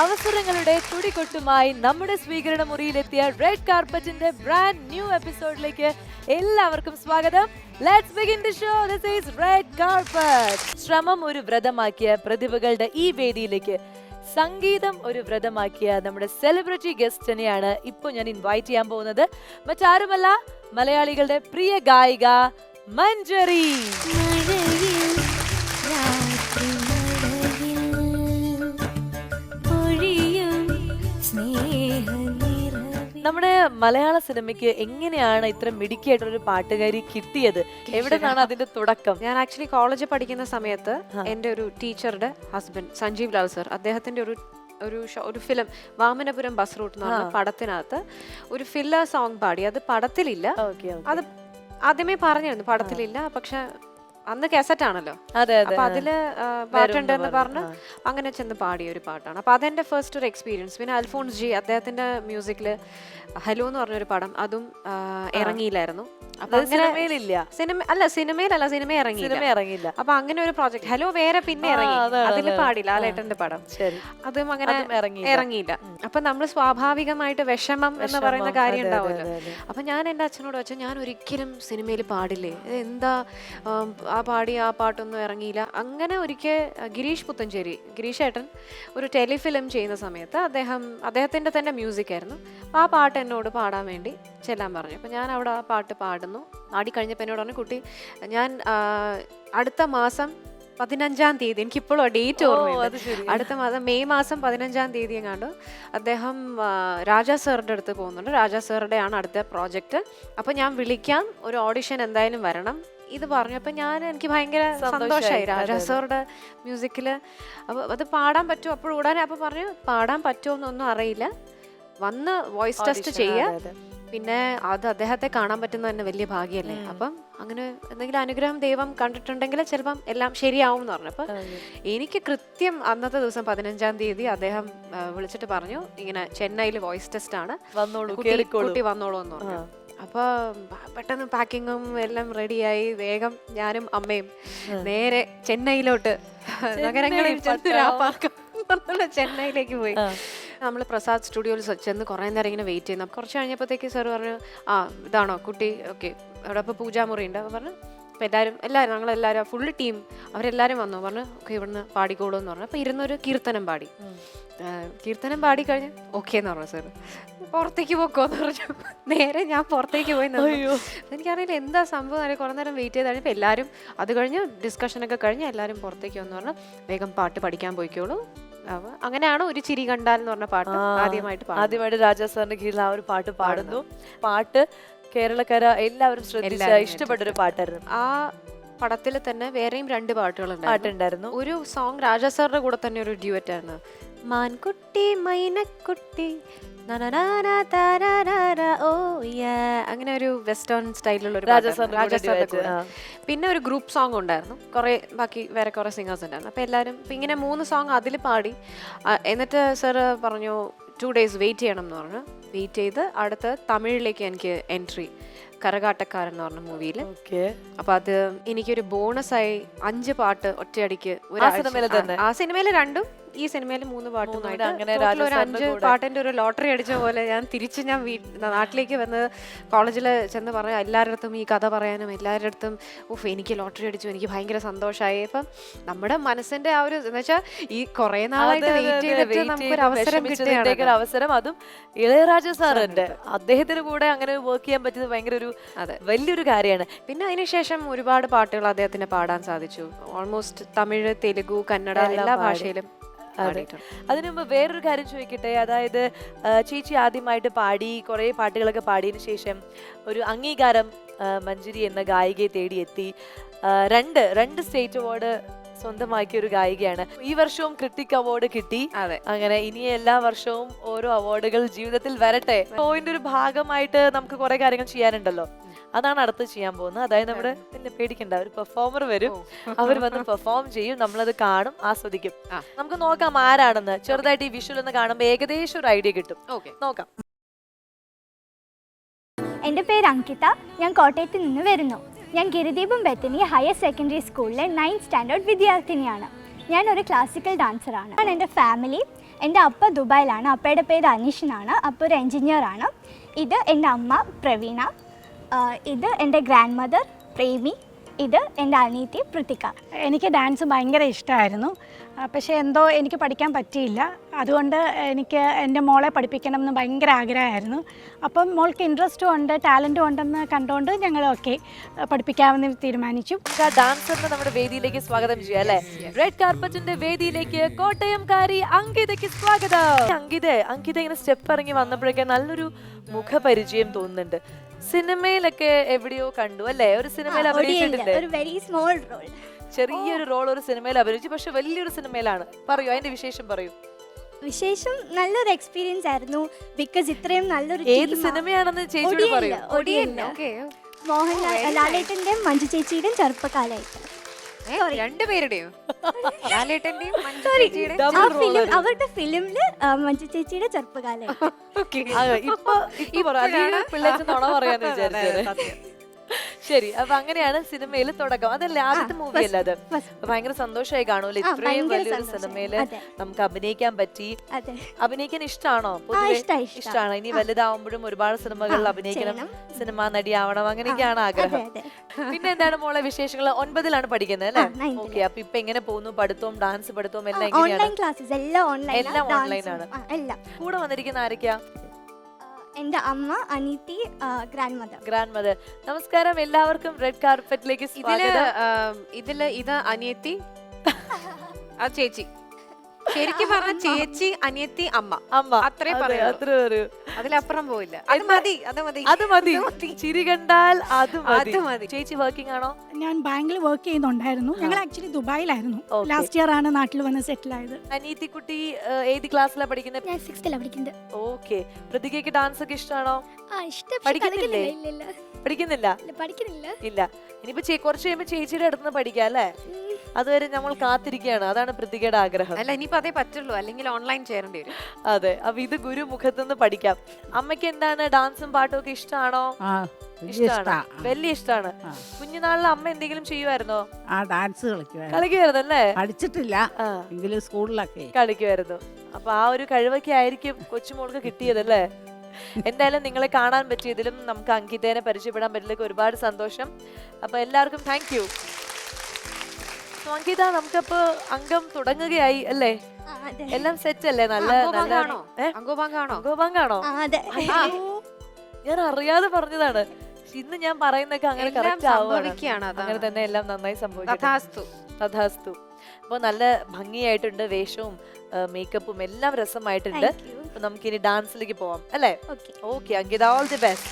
അവസരങ്ങളുടെ തുടികൊട്ടുമായി നമ്മുടെ സ്വീകരണ മുറിയിലെത്തിയ red കാർപ്പറ്റിന്റെ brand new എപ്പിസോഡിലേക്ക് എല്ലാവർക്കും സ്വാഗതം. Let's begin the show. This is Red Carpet. ശ്രമം ഒരു വ്രതമാക്കിയ പ്രതിഭകളുടെ ഈ വേദിയിലേക്ക് സംഗീതം ഒരു വ്രതമാക്കിയ നമ്മുടെ സെലിബ്രിറ്റി ഗസ്റ്റിനെയാണ് ഇപ്പോൾ ഞാൻ ഇൻവൈറ്റ് ചെയ്യാൻ പോകുന്നത്. മറ്റാരുമല്ല, മലയാളികളുടെ പ്രിയ ഗായിക മഞ്ജരി. നമ്മുടെ മലയാള സിനിമയ്ക്ക് എങ്ങനെയാണ് ഇത്ര മിടുക്കിയായിട്ടൊരു പാട്ടുകാരി കിട്ടിയത്? എവിടെ നിന്നാണ് അതിന്റെ തുടക്കം? ഞാൻ ആക്ച്വലി കോളേജിൽ പഠിക്കുന്ന സമയത്ത് എൻ്റെ ഒരു ടീച്ചറുടെ ഹസ്ബൻഡ് സഞ്ജീവ് ലാൽ സർ, അദ്ദേഹത്തിന്റെ ഒരു ഫിലിം വാമനപുരം ബസ് റൂട്ട് എന്ന് പറഞ്ഞ പടത്തിനകത്ത് ഒരു ഫില്ലർ സോങ് പാടി. അത് പടത്തിലില്ല, അത് ആദ്യമേ പറഞ്ഞിരുന്നു പടത്തിലില്ല, പക്ഷെ അന്ന് കാസറ്റ് ആണല്ലോ. അപ്പൊ അതില് പാട്ടുണ്ടെന്ന് പറഞ്ഞ് അങ്ങനെ ചെന്ന് പാടിയ ഒരു പാട്ടാണ്. അപ്പൊ അതെന്റെ ഫസ്റ്റ് ഒരു എക്സ്പീരിയൻസ്. പിന്നെ അൽഫോൺസ് ജി അദ്ദേഹത്തിന്റെ മ്യൂസിക്കില് ഹലോ എന്ന് പറഞ്ഞൊരു പടം, അതും ഇറങ്ങിയില്ലായിരുന്നു. സിനിമ ഇറങ്ങിയില്ല. അപ്പൊ അങ്ങനെ ഒരു പ്രോജക്ട് ഹലോ വേറെ പിന്നെ ഇറങ്ങി, അതിൽ പാടി ലാലേട്ടന്റെ പടം, അതും അങ്ങനെ ഇറങ്ങിയില്ല. അപ്പൊ നമ്മൾ സ്വാഭാവികമായിട്ട് വിഷമം എന്ന് പറയുന്ന കാര്യം ഉണ്ടാവുമല്ലോ. അപ്പൊ ഞാൻ എന്റെ അച്ഛനോട് വെച്ചാൽ ഞാൻ ഒരിക്കലും സിനിമയിൽ പാടില്ലേ, എന്താ ആ പാട്ടൊന്നും ഇറങ്ങിയില്ല. അങ്ങനെ ഒരിക്കൽ ഗിരീഷ് ഏട്ടൻ ഒരു ടെലിഫിലിം ചെയ്യുന്ന സമയത്ത് അദ്ദേഹത്തിന്റെ തന്നെ മ്യൂസിക് ആയിരുന്നു. ആ പാട്ട് എന്നോട് പാടാൻ വേണ്ടി ചെല്ലാൻ പറഞ്ഞു. അപ്പൊ ഞാൻ അവിടെ ആ പാട്ട് പാടിക്കഴിഞ്ഞപ്പോൾ എന്നോട് പറഞ്ഞു, കുട്ടി ഞാൻ അടുത്ത മാസം 15-ാം തീയതി, എനിക്കിപ്പോഴും ആ ഡേറ്റ് ഓർമ്മയുണ്ട്, അടുത്ത മാസം മെയ് മാസം 15-ാം തീയതി എങ്ങാണ്ട് അദ്ദേഹം രാജാ സാറിൻ്റെ അടുത്ത് പോകുന്നുണ്ട്. രാജാ സാറുടെ ആണ് അടുത്ത പ്രോജക്റ്റ്. അപ്പോൾ ഞാൻ വിളിക്കാം, ഒരു ഓഡിഷൻ എന്തായാലും വരണം ഇത് പറഞ്ഞപ്പോൾ എനിക്ക് ഭയങ്കര സന്തോഷമായി. രാജാ സാറുടെ മ്യൂസിക്കിൽ അപ്പോൾ അത് പാടാൻ പറ്റുമോ? അപ്പോൾ ഉടനെ അപ്പോൾ പറഞ്ഞു, പാടാൻ പറ്റുമോന്നൊന്നും അറിയില്ല, വന്ന് വോയിസ് ടെസ്റ്റ് ചെയ്യുക, പിന്നെ അത് അദ്ദേഹത്തെ കാണാൻ പറ്റുന്ന തന്നെ വലിയ ഭാഗ്യമല്ലേ. അപ്പം അങ്ങനെ എന്തെങ്കിലും അനുഗ്രഹം ദൈവം കണ്ടിട്ടുണ്ടെങ്കിൽ ചിലപ്പം എല്ലാം ശരിയാവും എന്ന് പറഞ്ഞു. അപ്പം എനിക്ക് കൃത്യം അന്നത്തെ ദിവസം 15-ാം തീയതി അദ്ദേഹം വിളിച്ചിട്ട് പറഞ്ഞു, ഇങ്ങനെ ചെന്നൈയിൽ വോയിസ് ടെസ്റ്റ് ആണ്, കുട്ടി വന്നോളൂ എന്ന് പറഞ്ഞു. അപ്പൊ പെട്ടെന്ന് പാക്കിങ്ങും എല്ലാം റെഡിയായി വേഗം ഞാനും അമ്മയും നേരെ ചെന്നൈയിലോട്ട് നഗരങ്ങളിൽ ചെന്നൈയിലേക്ക് പോയി. നമ്മൾ പ്രസാദ് സ്റ്റുഡിയോയിൽ ചെന്ന് കുറേ നേരം ഇങ്ങനെ വെയിറ്റ് ചെയ്യുന്നു. കുറച്ച് കഴിഞ്ഞപ്പോഴത്തേക്ക് സാർ പറഞ്ഞു, ഇതാണോ കുട്ടി, ഓക്കെ അവിടെ ഇപ്പോൾ പൂജാമുറി ഉണ്ട്. അപ്പോൾ പറഞ്ഞു, അപ്പോൾ എല്ലാവരും ഞങ്ങളെല്ലാവരും ഫുൾ ടീം അവരെല്ലാവരും വന്നു, പറഞ്ഞു ഓക്കെ ഇവിടുന്ന് പാടിക്കോളൂ എന്ന് പറഞ്ഞു. അപ്പോൾ ഇരുന്നൊരു കീർത്തനം പാടി കഴിഞ്ഞ് ഓക്കെ എന്ന് പറഞ്ഞു. സാർ പുറത്തേക്ക് പോക്കോന്ന് പറഞ്ഞു. നേരെ ഞാൻ പുറത്തേക്ക് പോയി നിന്നു. എനിക്കറിയില്ല എന്താ സംഭവം. കുറേ നേരം വെയിറ്റ് ചെയ്ത് കഴിഞ്ഞപ്പോൾ എല്ലാവരും അത് കഴിഞ്ഞ് ഡിസ്കഷനൊക്കെ കഴിഞ്ഞ് എല്ലാവരും പുറത്തേക്ക് വന്നു പറഞ്ഞു, വേഗം പാട്ട് പഠിക്കാൻ പോയിക്കോളൂ. അങ്ങനെയാണ് ഒരു ചിരി കണ്ടാൽ എന്ന് പറഞ്ഞ പാട്ട് ആദ്യമായിട്ട് രാജാ സാറിന്റെ കീഴിൽ ആ ഒരു പാട്ട് പാടുന്നു. പാട്ട് കേരളക്കര എല്ലാവരും ശ്രദ്ധിച്ച ഇഷ്ടപ്പെട്ടൊരു പാട്ടായിരുന്നു. ആ പടത്തിൽ തന്നെ വേറെയും 2 പാട്ടുണ്ടായിരുന്നു. ഒരു സോങ് രാജാ സാറിന്റെ കൂടെ തന്നെ ഒരു ഡ്യൂറ്റ് ആയിരുന്നു, മാൻകുട്ടി മൈനക്കുട്ടി അങ്ങനെ ഒരു വെസ്റ്റേൺ സ്റ്റൈലിലുള്ള ഒരു രാജാ സാറിന്റെ കൂടെ. പിന്നെ ഒരു ഗ്രൂപ്പ് സോങ് ഉണ്ടായിരുന്നു, ബാക്കി വേറെ കുറെ സിംഗേഴ്സ് ഉണ്ടായിരുന്നു. അപ്പൊ എല്ലാവരും ഇങ്ങനെ 3 സോങ് അതിൽ പാടി. എന്നിട്ട് സാർ പറഞ്ഞു 2 days വെയിറ്റ് ചെയ്യണം എന്ന് പറഞ്ഞു. വെയിറ്റ് ചെയ്ത് അടുത്ത് തമിഴിലേക്ക് എനിക്ക് എൻട്രി, കരകാട്ടക്കാരൻ എന്ന് പറഞ്ഞ മൂവിയിൽ. അപ്പൊ അത് എനിക്കൊരു ബോണസായി 5 പാട്ട് ഒറ്റയടിക്ക് ആ സിനിമയിൽ 2, ഈ സിനിമയിൽ 3 പാട്ടുമായിട്ട് ഒരു 5 പാട്ടിന്റെ ഒരു ലോട്ടറി അടിച്ച പോലെ ഞാൻ നാട്ടിലേക്ക് വന്ന് കോളേജിൽ ചെന്ന് പറഞ്ഞ എല്ലാവരുടെ അടുത്തും ഈ കഥ പറയാനും എല്ലാവരുടെ അടുത്തും എനിക്ക് ലോട്ടറി അടിച്ചു, എനിക്ക് ഭയങ്കര സന്തോഷമായി. അപ്പം നമ്മുടെ മനസ്സിന്റെ ആ ഒരു എന്ന് വെച്ചാൽ ഈ കുറെ നാളായിട്ട് വെയിറ്റ് ചെയ്തിട്ട് നമുക്കൊരു അവസരം കിട്ടിയ അവസരം, അതും ഇളയരാജ സാറിന്റെ അദ്ദേഹത്തിന് കൂടെ അങ്ങനെ വർക്ക് ചെയ്യാൻ പറ്റിയത് ഭയങ്കര ഒരു വലിയൊരു കാര്യമാണ്. പിന്നെ അതിനുശേഷം ഒരുപാട് പാട്ടുകൾ അദ്ദേഹത്തിന് പാടാൻ സാധിച്ചു. ഓൾമോസ്റ്റ് തമിഴ്, തെലുഗു, കന്നഡ എല്ലാ ഭാഷയിലും. അതിനു മുമ്പ് വേറൊരു കാര്യം ചോദിക്കട്ടെ, അതായത് ചേച്ചി ആദ്യമായിട്ട് പാടി കുറേ പാട്ടുകളൊക്കെ പാടിയതിനു ശേഷം ഒരു അംഗീകാരം മഞ്ജരി എന്ന ഗായികയെ തേടിയെത്തി. 2 സ്റ്റേറ്റ് അവാർഡ് സ്വന്തമാക്കിയ ഒരു ഗായികയാണ്. ഈ വർഷവും ക്രിട്ടിക് അവാർഡ് കിട്ടി. അങ്ങനെ ഇനി എല്ലാ വർഷവും ഓരോ അവാർഡുകൾ ജീവിതത്തിൽ വരട്ടെ. ഷോയിന്റെ ഒരു ഭാഗമായിട്ട് നമുക്ക് കുറെ കാര്യങ്ങൾ ചെയ്യാനുണ്ടല്ലോ, അതാണ് അടുത്ത് ചെയ്യാൻ പോകുന്നത്. അതായത് നമ്മുടെ പിന്നെ പേടിക്കണ്ട, ഒരു പെർഫോമർ വരും, അവർ വന്ന് പെർഫോം ചെയ്യും, നമ്മളത് കാണും, ആസ്വദിക്കും. നമുക്ക് നോക്കാം ആരാണെന്ന്. ചെറുതായിട്ട് ഈ വിഷ്വൽ ഒന്ന് കാണുമ്പോൾ ഏകദേശം ഒരു ഐഡിയ കിട്ടും. നോക്കാം. എൻ്റെ പേര് അങ്കിത, ഞാൻ കോട്ടയത്ത് നിന്ന് വരുന്നു. ഞാൻ ഗിരിദീപം ബെത്തനി ഹയർ സെക്കൻഡറി സ്കൂളിലെ 9th സ്റ്റാൻഡേർഡ് വിദ്യാർത്ഥിനിയാണ്. ഞാനൊരു ക്ലാസിക്കൽ ഡാൻസറാണ്. എൻ്റെ ഫാമിലി എൻ്റെ അപ്പ ദുബായിലാണ്. അപ്പയുടെ പേര് അനീഷ് എന്നാണ്. അപ്പ ഒരു എൻജിനീയറാണ്. ഇത് എൻ്റെ അമ്മ പ്രവീണ. ഇത് എൻ്റെ ഗ്രാൻഡ് മദർ പ്രേമി. ഇത് എൻ്റെ അനിയത്തി പൃഥിക. എനിക്ക് ഡാൻസ് ഭയങ്കര ഇഷ്ടമായിരുന്നു. പക്ഷേ എന്തോ എനിക്ക് പഠിക്കാൻ പറ്റിയില്ല. അതുകൊണ്ട് എനിക്ക് എൻ്റെ മോളെ പഠിപ്പിക്കണം എന്ന് ഭയങ്കര ആഗ്രഹമായിരുന്നു. അപ്പം മോൾക്ക് ഇൻട്രസ്റ്റും ഉണ്ട്, ടാലൻറ്റും ഉണ്ടെന്ന് കണ്ടുകൊണ്ട് ഞങ്ങൾ പഠിപ്പിക്കാമെന്ന് തീരുമാനിച്ചു. ഡാൻസറിനെ നമ്മുടെ വേദിയിലേക്ക് സ്വാഗതം ചെയ്യാം അല്ലേ? റെഡ് കാർപ്പറ്റിന്റെ വേദിയിലേക്ക് കോട്ടയംകാരി അങ്കിതയ്ക്ക് സ്വാഗതം. അങ്കിത ഇങ്ങനെ സ്റ്റെപ്പ് ഇറങ്ങി വന്നപ്പോഴേക്കും നല്ലൊരു മുഖപരിചയം തോന്നുന്നുണ്ട്. സിനിമയിലൊക്കെ എവിടെയോ കണ്ടു അല്ലേ? ഒരു സിനിമയിൽ അഭിനയിച്ചിട്ടുണ്ട്. ഒരു വെരി സ്മോൾ റോൾ, ചെറിയൊരു റോൾ ഒരു സിനിമയിൽ അഭിനയിച്ചു. പക്ഷെ വലിയൊരു സിനിമയിലാണ്. പറയൂ, അതിന്റെ വിശേഷം പറയൂ. വിശേഷം നല്ലൊരു എക്സ്പീരിയൻസ് ആയിരുന്നു. ബിക്കോസ് ഇത്രയും നല്ലൊരു ഏത് സിനിമയാണെന്ന് ചേച്ചിയോട് പറയൂ. മോഹൻലാൽ ലാലേട്ടന്റെയും മഞ്ജു ചേച്ചിയുടെയും ചെറുപ്പകാലമായിട്ട്. രണ്ടുപേരുടെയോ? ലാലേട്ടന്റെയും മഞ്ജു Sorry, ചേച്ചിയുടെയും? ആ ഫിലിം, അവരുടെ ഫിലിമില് മഞ്ജു ചേച്ചിയുടെ ചെറുപ്പകാലമായിട്ട്. പിള്ളേർക്ക് നുണ പറയാന്ന് വിചാരിച്ചത്. ശരി, അപ്പൊ അങ്ങനെയാണ് സിനിമയിൽ തുടക്കം. അതല്ലേ ആദ്യത്തെ മൂവി അല്ല അത്? ഭയങ്കര സന്തോഷമായി കാണൂല്ലേ ഇത്രയും വലിയൊരു സിനിമയില് നമുക്ക് അഭിനയിക്കാൻ പറ്റി. അഭിനയിക്കാൻ ഇഷ്ടമാണോ? പൊതുവെ ഇഷ്ടമാണ്. ഇനി വലുതാവുമ്പോഴും ഒരുപാട് സിനിമകളിൽ അഭിനയിക്കണം, സിനിമാ നടിയാവണം, അങ്ങനെയൊക്കെയാണ് ആഗ്രഹം. പിന്നെ എന്താണ് മോളെ വിശേഷങ്ങൾ? 9ലാണ് പഠിക്കുന്നത് അല്ലേ? ഓക്കെ. അപ്പൊ ഇപ്പൊ എങ്ങനെ പോകുന്നു പഠിത്തവും ഡാൻസ് പഠിത്തവും എല്ലാം എങ്ങനെയാണ്? എല്ലാം ഓൺലൈനാണ്. കൂടെ വന്നിരിക്കുന്ന ആരൊക്കെയാ? എന്റെ അമ്മ, അനിയത്തി, ഗ്രാൻഡ് മദർ. നമസ്കാരം എല്ലാവർക്കും. റെഡ് കാർപ്പറ്റിലേക്ക് ഇതില് ഇത് അനിയത്തി, ആ ചേച്ചി. ശരിക്കും പറഞ്ഞ ചേച്ചി, അനിയത്തി, അമ്മ. അത്രേ പറയൂ. അതിലപ്പുറം പോയില്ല. അത് മതി. ചിരി കണ്ടാൽ അത് മതി. ചേച്ചി വർക്കിംഗ് ആണോ? ഞാൻ ബാങ്കിൽ വർക്ക് ചെയ്യുന്നുണ്ടായിരുന്നു. ഞങ്ങൾ ആക്ച്വലി ദുബായിലായിരുന്നു. ലാസ്റ്റ് ഇയർ ആണ് നാട്ടിൽ വന്ന് സെറ്റിൽ ആയത്. അനിയത്തിക്കുട്ടി ഏത് ക്ലാസ്സിലാണ് പഠിക്കുന്നത്? ഞാൻ 6th പഠിക്കുന്നത്. ഓക്കെ. പ്രതികയ്ക്ക് ഡാൻസ് ഒക്കെ ഇഷ്ടമാണോ? പഠിക്കുന്നില്ല. ഇല്ല. ഇനിയിപ്പോ കുറച്ച് കഴിയുമ്പോ ചേച്ചിയുടെ അടുത്ത് പഠിക്കാം അല്ലേ? അതുവരെ നമ്മൾ കാത്തിരിക്കുകയാണ്. അതാണ് പ്രതികയുടെ ആഗ്രഹം. അല്ല, ഇനിയിപ്പോ അതേ പറ്റുള്ളൂ, അല്ലെങ്കിൽ ഓൺലൈൻ ചേരേണ്ടി വരും. അതെ. അപ്പൊ ഇത് ഗുരുമുഖത്തുനിന്ന് പഠിക്കാം. അമ്മയ്ക്ക് എന്താണ് ഡാൻസും പാട്ടും ഒക്കെ ഇഷ്ടമാണോ? ഇഷ്ടമാണ്, വലിയ ഇഷ്ടമാണ്. കുഞ്ഞുനാളിൽ അമ്മ എന്തെങ്കിലും ചെയ്യുമായിരുന്നോ? ഡാൻസ് കളിക്കുമായിരുന്നു അല്ലേ? പഠിച്ചിട്ടില്ല, എങ്കിലും സ്കൂളിലൊക്കെ കളിക്കുമായിരുന്നു. അപ്പൊ ആ ഒരു കഴിവൊക്കെ ആയിരിക്കും കൊച്ചുമോൾക്ക് കിട്ടിയതല്ലേ? എന്തായാലും നിങ്ങളെ കാണാൻ പറ്റിയതിലും നമുക്ക് അങ്കിതേനെ പരിചയപ്പെടാൻ പറ്റിയതിലേക്ക് ഒരുപാട് സന്തോഷം. അപ്പൊ എല്ലാവർക്കും താങ്ക് യു. അങ്കിത, നമുക്കപ്പോ അംഗം തുടങ്ങുകയായി അല്ലേ? എല്ലാം സെറ്റ് അല്ലേ? നല്ല അങ്കോപാങ്കാണോ? ഞാൻ അറിയാതെ പറഞ്ഞതാണ്. ഇന്ന് ഞാൻ പറയുന്നൊക്കെ അങ്ങനെ കറക്റ്റ് ആവുകയാണ്. അങ്ങനെ തന്നെ എല്ലാം നന്നായി സംഭവിക്കും. തഥാസ്തു. അപ്പൊ നല്ല ഭംഗിയായിട്ടുണ്ട്. വേഷവും മേക്കപ്പും എല്ലാം രസമായിട്ടുണ്ട്. അപ്പൊ നമുക്കിനി ഡാൻസിലേക്ക് പോവാം അല്ലേ? Okay Ankita, all the best.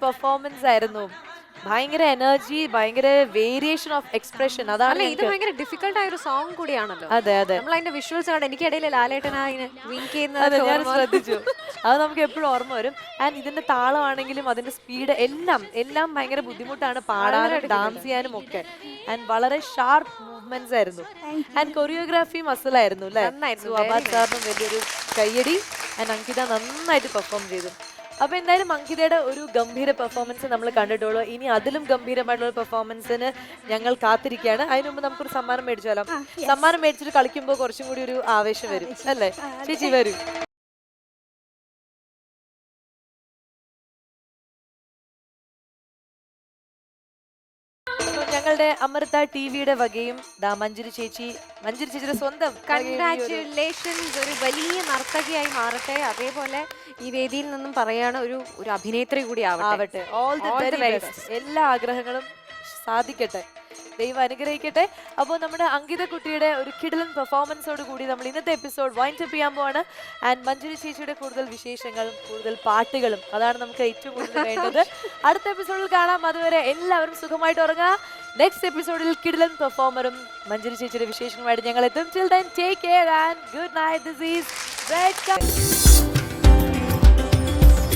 Performance ആയിരുന്നു. ഭയങ്കര എനർജി, ഭയങ്കര വേരിയേഷൻ ഓഫ് എക്സ്പ്രഷൻ. അല്ല അതാണ് ഇത് ഭയങ്കര ഡിഫിക്കൽട്ട് ആയ ഒരു സോങ് കൂടിയാണല്ലോ. അതെ അതെ നമ്മൾ അതിന്റെ വിഷ്വൽസ് ആണ് എനിക്കിടയിൽ ലാലേട്ടൻ വിങ്ക് അതെ ഞാൻ ചെയ്യുന്നത് ശ്രദ്ധിച്ചു. അത് നമുക്ക് എപ്പോഴും ഓർമ്മ വരും. ആൻഡ് ഇതിന്റെ താളമാണെങ്കിലും അതിന്റെ സ്പീഡ് എല്ലാം ഭയങ്കര ബുദ്ധിമുട്ടാണ് പാടാനും ഡാൻസ് ചെയ്യാനും ഒക്കെ. ആൻഡ് വളരെ ഷാർപ്പ് മൂവ്മെന്റ്സ് ആയിരുന്നു. ആൻഡ് കൊറിയോഗ്രാഫി മസിലായിരുന്നു അല്ലേ? അബാദ് സാറിനും വലിയൊരു കയ്യടി. ആൻഡ് അങ്കിത നന്നായിട്ട് പെർഫോം ചെയ്തു. അപ്പൊ എന്തായാലും അങ്കിതയുടെ ഒരു ഗംഭീര പെർഫോമൻസ് നമ്മൾ കണ്ടിട്ടുള്ളൂ. ഇനി അതിലും ഗംഭീരമായിട്ടുള്ള പെർഫോമൻസിന് ഞങ്ങൾ കാത്തിരിക്കുകയാണ്. അതിനു മുമ്പ് നമുക്കൊരു സമ്മാനം മേടിച്ചാലോ? സമ്മാനം മേടിച്ചിട്ട് കളിക്കുമ്പോൾ കുറച്ചും കൂടി ഒരു ആവേശം വരും അല്ലേ? ചേച്ചി വരൂ. ഞങ്ങളുടെ അമൃത ടിവിയുടെ വകയും മഞ്ജരി ചേച്ചിയുടെ സ്വന്തം കൺഗ്രാറ്റുലേഷൻസ്. ഒരു വലിയ നർത്തകിയായി മാറട്ടെ. അതേപോലെ ഈ വേദിയിൽ നിന്നും പറയാണ് ഒരു അഭിനേത്രി കൂടി ആവട്ടെ. All the very best. എല്ലാ ആഗ്രഹങ്ങളും സാധിക്കട്ടെ. ദൈവം അനുഗ്രഹിക്കട്ടെ. അപ്പോൾ നമ്മുടെ അങ്കിത കുട്ടിയുടെ ഒരു കിടിലൻ പെർഫോമൻസോട് കൂടി നമ്മൾ ഇന്നത്തെ എപ്പിസോഡ് വൈൻഡ് അപ്പ് ചെയ്യാൻ പോവാണ്. ആൻഡ് മഞ്ജരി ചേച്ചിയുടെ കൂടുതൽ വിശേഷങ്ങളും കൂടുതൽ പാട്ടുകളും അതാണ് നമുക്ക് ഏറ്റവും കൂടുതൽ വേണ്ടത്. അടുത്ത എപ്പിസോഡിൽ കാണാം. അതുവരെ എല്ലാവരും സുഖമായിട്ട് ഉറങ്ങുക. നെക്സ്റ്റ് എപ്പിസോഡിൽ കിടിലൻ പെർഫോമറും മഞ്ജരി ചേച്ചിയുടെ വിശേഷങ്ങളുമായിട്ട് ഞങ്ങൾ എത്തും. Till then take care and good night. This is